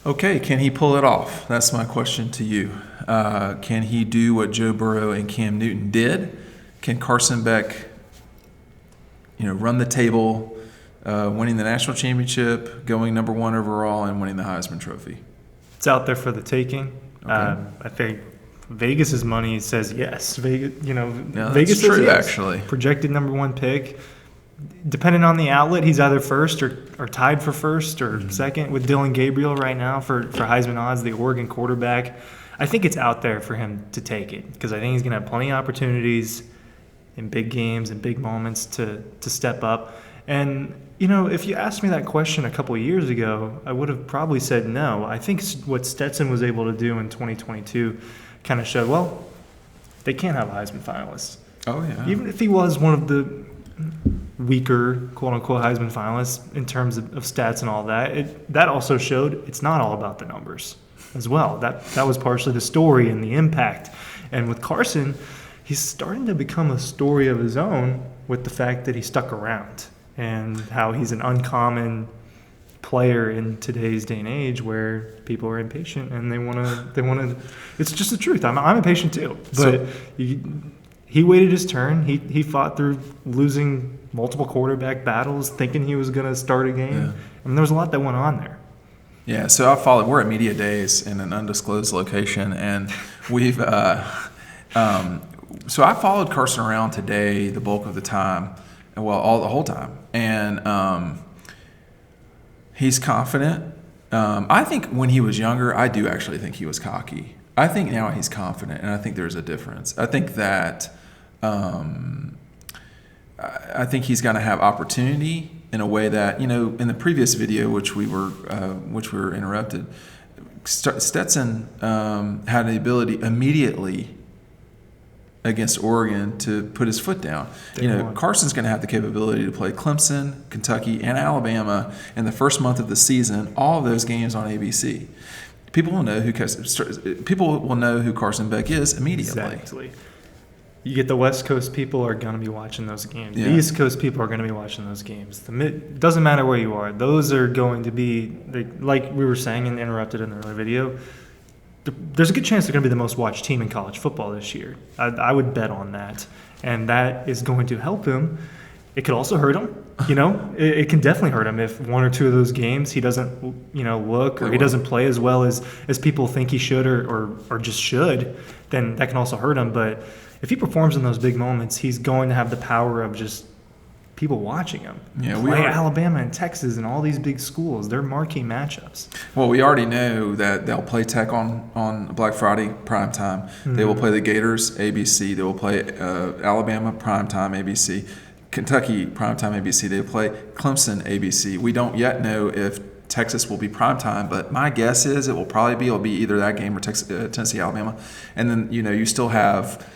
Okay, can he pull it off? That's my question to you. Can he do what Joe Burrow and Cam Newton did? Can Carson Beck, run the table, winning the national championship, going number 1 overall, and winning the Heisman Trophy? It's out there for the taking. Okay. I think Vegas's money says yes. Vegas Vegas says true, yes. Actually. Projected number 1 pick. Depending on the outlet, he's either first or tied for first or second with Dylan Gabriel right now for Heisman odds, the Oregon quarterback. I think it's out there for him to take it because I think he's going to have plenty of opportunities in big games and big moments to step up. And, if you asked me that question a couple of years ago, I would have probably said no. I think what Stetson was able to do in 2022 kind of showed, well, they can't have Heisman finalists. Oh, yeah. Even if he was one of the weaker, quote-unquote, Heisman finalists in terms of stats and all that, that also showed it's not all about the numbers as well. That was partially the story and the impact. And with Carson, he's starting to become a story of his own with the fact that he stuck around and how he's an uncommon player in today's day and age where people are impatient and they want to. It's just the truth. I'm impatient too, but he waited his turn. He fought through losing multiple quarterback battles, thinking he was going to start a game. Yeah. I mean, there was a lot that went on there. Yeah, so we're at Media Days in an undisclosed location, and we've so I followed Carson around today the bulk of the time, the whole time, and he's confident. I think when he was younger, I do actually think he was cocky. I think now he's confident, and I think there's a difference. I think that I think he's going to have opportunity in a way that, in the previous video, which we were interrupted, Stetson had the ability immediately against Oregon to put his foot down. Carson's going to have the capability to play Clemson, Kentucky, and Alabama in the first month of the season, all of those games on ABC. People will know who Carson Beck is immediately. Exactly. You get the West Coast people are going to be watching those games. Yeah. The East Coast people are going to be watching those games. It doesn't matter where you are. Those are going to be, like we were saying and interrupted in the earlier video, there's a good chance they're going to be the most watched team in college football this year. I would bet on that. And that is going to help him. It could also hurt him. It can definitely hurt him if one or two of those games he doesn't, look or he doesn't play as well as people think he should or just should, then that can also hurt him. But if he performs in those big moments, he's going to have the power of just people watching him. Yeah, play Alabama and Texas and all these big schools. They're marquee matchups. Well, we already know that they'll play Tech on Black Friday primetime. Mm-hmm. They will play the Gators ABC. They will play Alabama primetime ABC. Kentucky primetime ABC. They play Clemson ABC. We don't yet know if Texas will be primetime, but my guess is it'll be either that game or Tennessee Alabama, and then you still have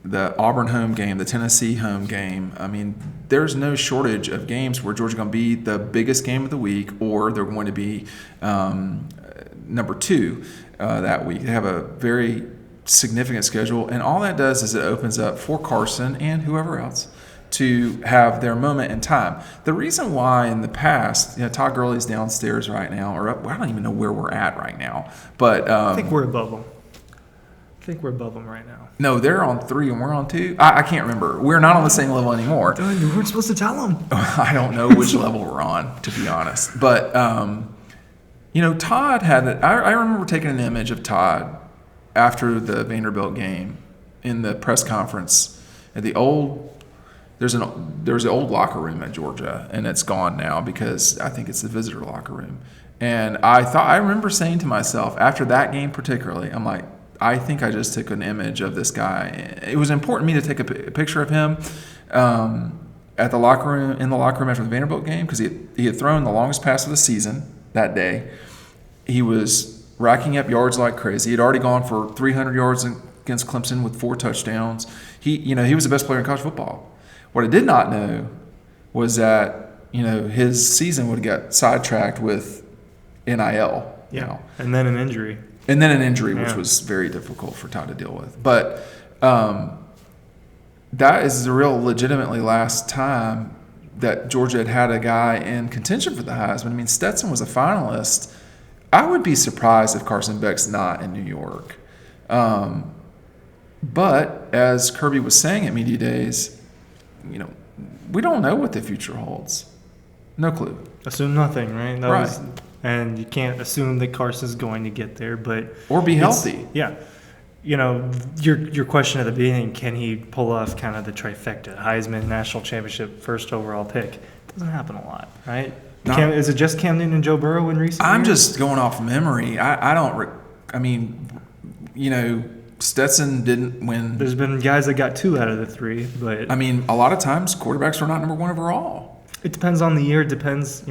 the Auburn home game, the Tennessee home game. I mean, there's no shortage of games where Georgia's going to be the biggest game of the week, or they're going to be number 2 that week. They have a very significant schedule, and all that does is it opens up for Carson and whoever else to have their moment in time. The reason why in the past, Todd Gurley's downstairs right now, or I don't even know where we're at right now, but I think we're above them. I think we're above them right now. No, they're on 3 and we're on 2. I can't remember. We're not on the same level anymore. You weren't supposed to tell them. I don't know which level we're on, to be honest. But, Todd had – I remember taking an image of Todd after the Vanderbilt game in the press conference at the old – there's an old locker room at Georgia, and it's gone now because I think it's the visitor locker room. And I remember saying to myself after that game particularly, I'm like, I think I just took an image of this guy. It was important to me to take a picture of him in the locker room after the Vanderbilt game because he had thrown the longest pass of the season that day. He was racking up yards like crazy. He had already gone for 300 yards against Clemson with 4 touchdowns. He was the best player in college football. What I did not know was that his season would have got sidetracked with NIL. Yeah, and then an injury. Which was very difficult for Todd to deal with. But that is the real legitimately last time that Georgia had a guy in contention for the Heisman. I mean, Stetson was a finalist I would be surprised if Carson Beck's not in New York. But as Kirby was saying at Media Days, we don't know what the future holds. No clue. Assume nothing, right? Right. And you can't assume that Carson's going to get there, but Or be healthy. Yeah. Your question at the beginning, can he pull off kind of the trifecta? Heisman, national championship, first overall pick. It doesn't happen a lot, right? Is it just Cam Newton and Joe Burrow in recent I'm years? just going off memory. Stetson didn't win. There's been guys that got 2 out of the 3, but A lot of times quarterbacks are not number 1 overall. it depends on the year. It depends,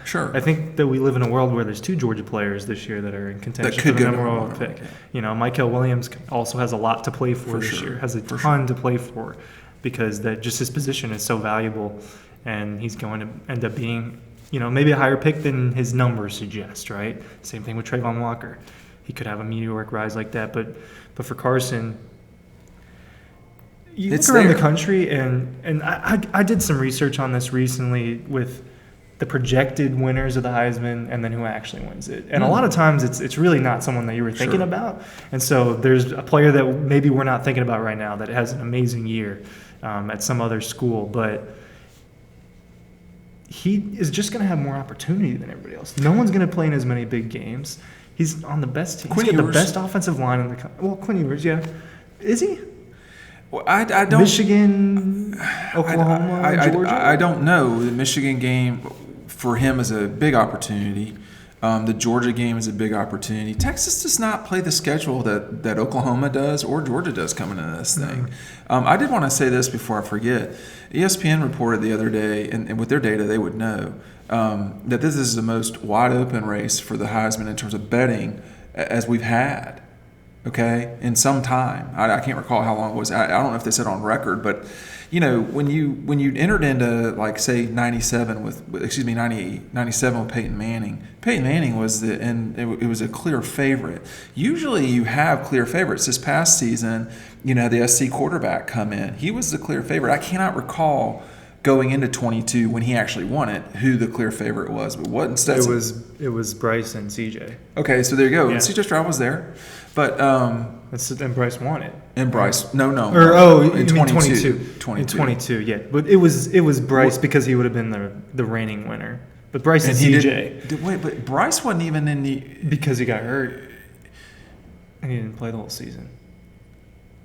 Sure. I think that we live in a world where there's 2 Georgia players this year that are in contention could for the go number number 1 one, pick. yeah. Michael Williams also has a lot to play for this sure. year. Has a For ton to play for because that just his position is so valuable, and he's going to end up being, maybe a higher pick than his numbers suggest. Right. Same thing with Trayvon Walker. He could have a meteoric rise like that, but for Carson. You It's look around there. the country, and I did some research on this recently with the projected winners of the Heisman and then who actually wins it. And a lot of times it's really not someone that you were thinking Sure. about. And so there's a player that maybe we're not thinking about right now that has an amazing year at some other school, but he is just going to have more opportunity than everybody else. No one's going to play in as many big games. He's on the best team. He's got the Ewers. best offensive line in the Quinn Ewers, yeah. Is he? Well, I don't. Michigan, Oklahoma, Georgia? I don't know. The Michigan game for him is a big opportunity. The Georgia game is a big opportunity. Texas does not play the schedule that Oklahoma does or Georgia does coming into this thing. I did want to say this before I forget. ESPN reported the other day, and with their data they would know, that this is the most wide open race for the Heisman in terms of betting as we've had. Okay, in some time. I can't recall how long it was. I don't know if they said on record, but when you entered into like say 97 with 97 with Peyton Manning. Peyton Manning was it was a clear favorite. Usually you have clear favorites. This past season, the SC quarterback come in. He was the clear favorite. I cannot recall going into 22 when he actually won it, who the clear favorite was, but what instead it was Bryce and CJ. Okay, so there you go. Yeah. CJ Stroud was there, but And Bryce won it. and Bryce, no, In in 22. 22. In 22, yeah. But it was Bryce because he would have been the reigning winner. But Bryce and CJ Wait, but Bryce wasn't even in the. because he got hurt and he didn't play the whole season.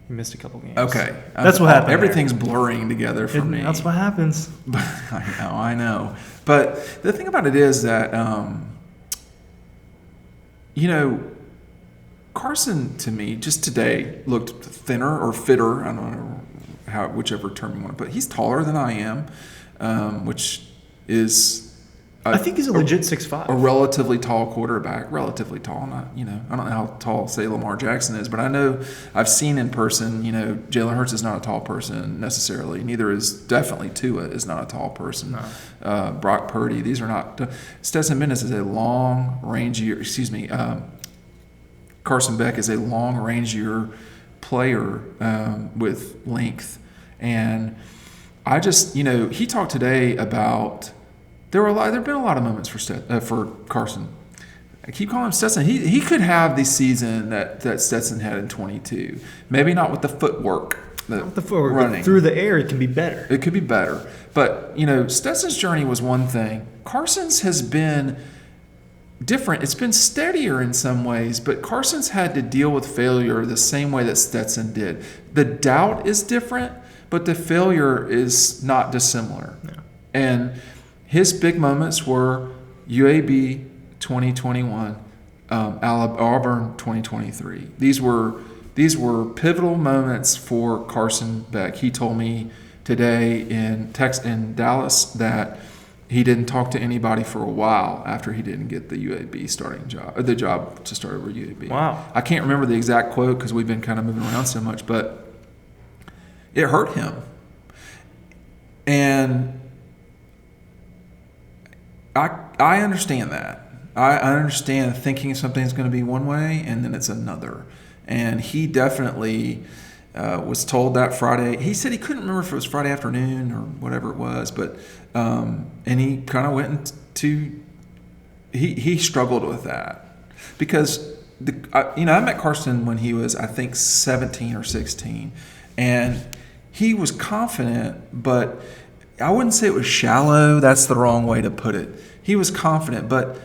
He missed a couple games. Okay, That's what happened. Everything's blurring together for me. That's what happens. I know. But the thing about it is that, Carson to me just today looked thinner or fitter. I don't know whichever term you want to put. He's taller than I am, which is. I think he's a legit 6'5". A relatively tall quarterback, relatively tall. Not, I don't know how tall, say, Lamar Jackson is, but I know I've seen in person, Jalen Hurts is not a tall person necessarily. Neither is definitely Tua is not a tall person. No. Brock Purdy, these are not. Stetson Bennett is a long rangier. Carson Beck is a long rangier player with length, and I just, he talked today about. There've been a lot of moments for Carson. I keep calling him Stetson. He could have the season that Stetson had in 22. Maybe not with the footwork. Running. Through the air, it can be better. It could be better. But, Stetson's journey was one thing. Carson's has been different. It's been steadier in some ways, but Carson's had to deal with failure the same way that Stetson did. The doubt is different, but the failure is not dissimilar. No. And his big moments were UAB 2021, Auburn 2023. These were pivotal moments for Carson Beck. He told me today in Dallas that he didn't talk to anybody for a while after he didn't get the UAB starting job, the job to start over UAB. Wow. I can't remember the exact quote because we've been kind of moving around so much, but it hurt him. And I understand that. I understand thinking something's going to be one way and then it's another. And he definitely was told that Friday. He said he couldn't remember if it was Friday afternoon or whatever it was, but and he kind of went into he struggled with that. because I met Carson when he was, I think, 17 or 16, and he was confident, but I wouldn't say it was shallow. That's the wrong way to put it. He was confident, but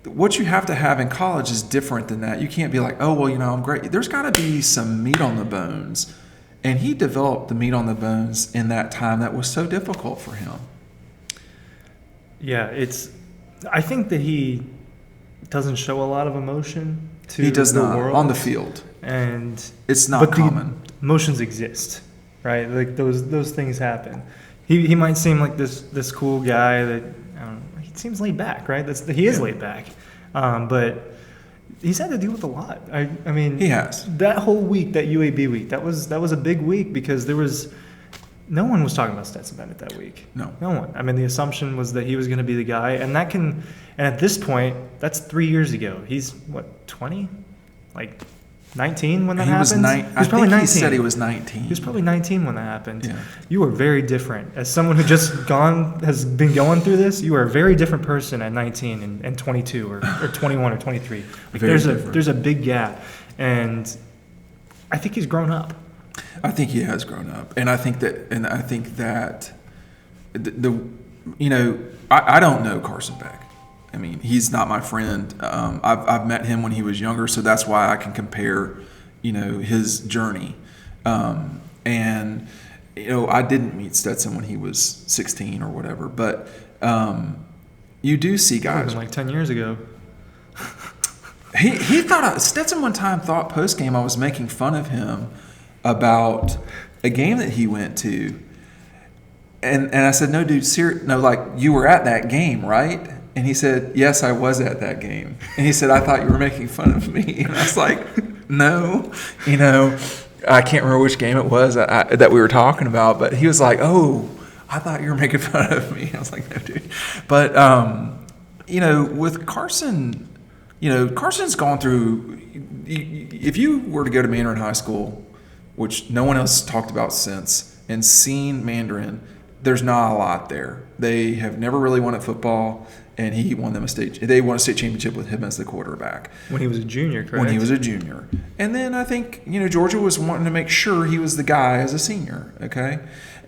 what you have to have in college is different than that. You can't be like, oh, well, I'm great. There's got to be some meat on the bones. And he developed the meat on the bones in that time that was so difficult for him. Yeah, I think that he doesn't show a lot of emotion to he does the not world. on the field. And it's not common. The emotions exist, right? Like those things happen. He might seem like this cool guy that, I don't know, he seems laid back, right? He is laid back. But he's had to deal with a lot. I mean, he has. That whole week, that UAB week, that was a big week because no one was talking about Stetson Bennett that week. No one. I mean, the assumption was that he was going to be the guy, and at this point, that's 3 years ago. He's what, 20? Like 19 when that happened? He was probably 19. He said he was 19. He was probably 19 when that happened. Yeah. You are very different. As someone who has been going through this, you are a very different person at 19 and 22 or 21 or 23. Like there's a big gap, and I think he's grown up. I think he has grown up, and I think that I don't know Carson Beck. I mean, he's not my friend. I've met him when he was younger, so that's why I can compare, his journey. And I didn't meet Stetson when he was 16 or whatever, but you do see guys like 10 years ago. He thought Stetson one time thought post game I was making fun of him about a game that he went to, and I said, no, dude, like you were at that game, right? And he said, yes, I was at that game. And he said, I thought you were making fun of me. And I was like, no, I can't remember which game it was that we were talking about, but he was like, oh, I thought you were making fun of me. I was like, no, dude. But with Carson. Carson's gone through, if you were to go to Mandarin High School, which no one else talked about since, and seen Mandarin, there's not a lot there. They have never really won at football, and they won a state championship with him as the quarterback. When he was a junior, correct? When he was a junior. And then I think, Georgia was wanting to make sure he was the guy as a senior, okay?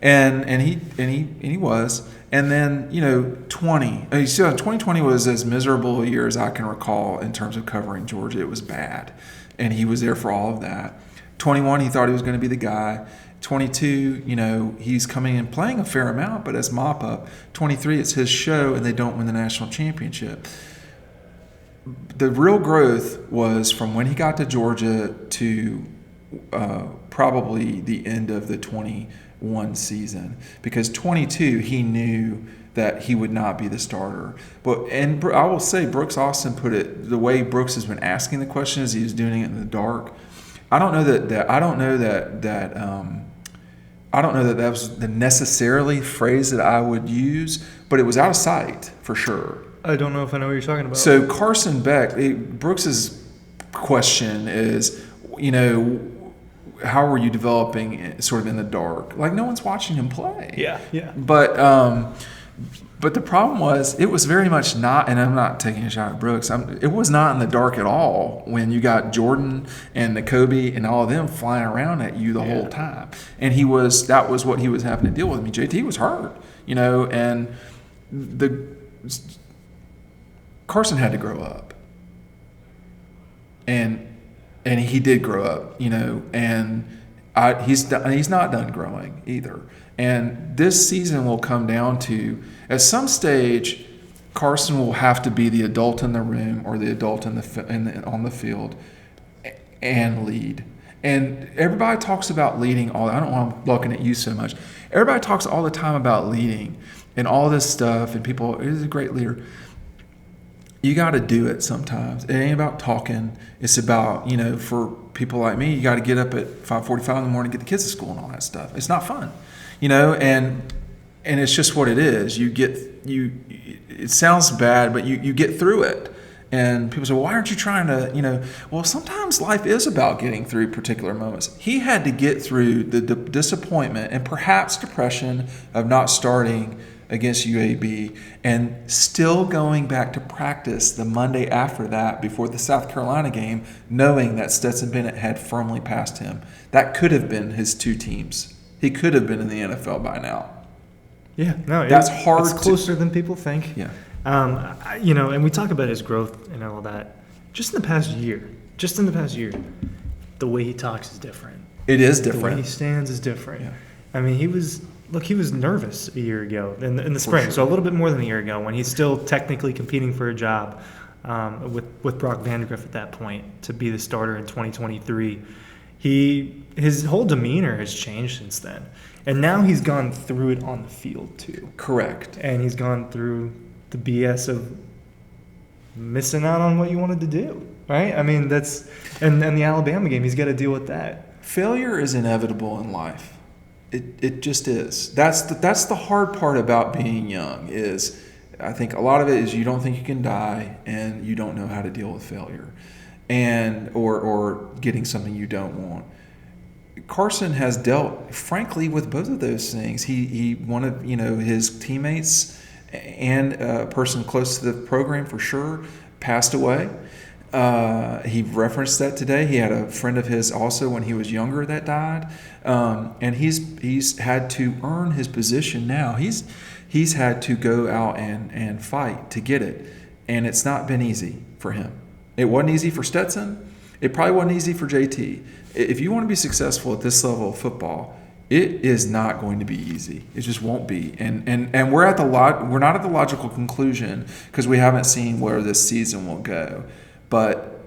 And he was. And then, 2020 was as miserable a year as I can recall in terms of covering Georgia. It was bad. And he was there for all of that. 21, he thought he was going to be the guy. 22, he's coming and playing a fair amount, but as mop-up. 23, it's his show, and they don't win the national championship. The real growth was from when he got to Georgia to probably the end of the 21 season, because 22 he knew that he would not be the starter. And I will say Brooks Austin put it the way Brooks has been asking the question is he was doing it in the dark. I don't know that was the necessarily phrase that I would use, but it was out of sight for sure. I don't know if I know what you're talking about. So Carson Beck, Brooks's question is, how were you developing sort of in the dark? Like no one's watching him play. Yeah. But the problem was it was very much not, and I'm not taking a shot at Brooks. It was not in the dark at all when you got Jordan and Kobe and all of them flying around at you the whole time. And that was what he was having to deal with. I mean, JT was hurt, and Carson had to grow up. And he did grow up, and he's not done growing either. And this season will come down to, at some stage, Carson will have to be the adult in the room or the adult on the field and lead. And everybody talks about leading I don't want to looking at you so much. Everybody talks all the time about leading and all this stuff, and people, he's a great leader. You got to do it sometimes. It ain't about talking. It's about, for people like me, you got to get up at 5:45 in the morning, get the kids to school and all that stuff. It's not fun, and it's just what it is. It sounds bad, but you get through it. And people say, well, why aren't you trying to, well, sometimes life is about getting through particular moments. He had to get through the disappointment and perhaps depression of not starting against UAB and still going back to practice the Monday after that before the South Carolina game, knowing that Stetson Bennett had firmly passed him. That could have been his two teams. He could have been in the NFL by now. Yeah, no, that's hard. It's closer than people think. Yeah. And we talk about his growth and all that. Just in the past year, the way he talks is different. It is The way different. he stands is different. Yeah. I mean, he was nervous a year ago in the spring, sure. so a little bit more than a year ago when he's still technically competing for a job with Brock Vandegrift at that point to be the starter in 2023. His whole demeanor has changed since then, and now he's gone through it on the field too. Correct. And he's gone through the BS of missing out on what you wanted to do, right? I mean, that's and the Alabama game, he's got to deal with that. Failure is inevitable in life. It just is. That's the hard part about being young is I think a lot of it is you don't think you can die and you don't know how to deal with failure and or getting something you don't want. Carson has dealt frankly with both of those things. He wanted, his teammates and a person close to the program for sure passed away. He referenced that today. He had a friend of his also when he was younger that died, and he's had to earn his position now. He's had to go out and fight to get it, and it's not been easy for him. It wasn't easy for Stetson. It probably wasn't easy for JT. If you want to be successful at this level of football, it is not going to be easy. It just won't be. And we're not at the logical conclusion because we haven't seen where this season will go. But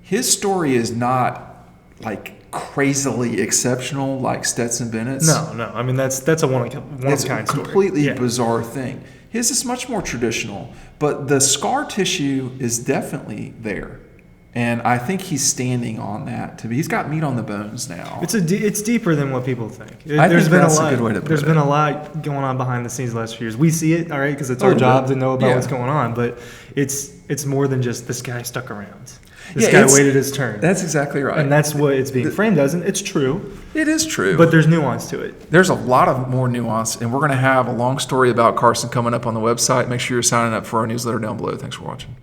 his story is not like crazily exceptional like Stetson Bennett's. No. I mean, that's a one-of-kind story. It's a completely bizarre thing. His is much more traditional, but the scar tissue is definitely there. And I think he's standing on that. He's got meat on the bones now. It's deeper than what people think. I think that's a good way to put it. There's been a lot going on behind the scenes the last few years. We see it, all right, because it's our job to know about what's going on. But it's more than just this guy stuck around. This guy waited his turn. That's exactly right. And that's what it's being framed as. And it's true. It is true. But there's nuance to it. There's a lot of more nuance. And we're going to have a long story about Carson coming up on the website. Make sure you're signing up for our newsletter down below. Thanks for watching.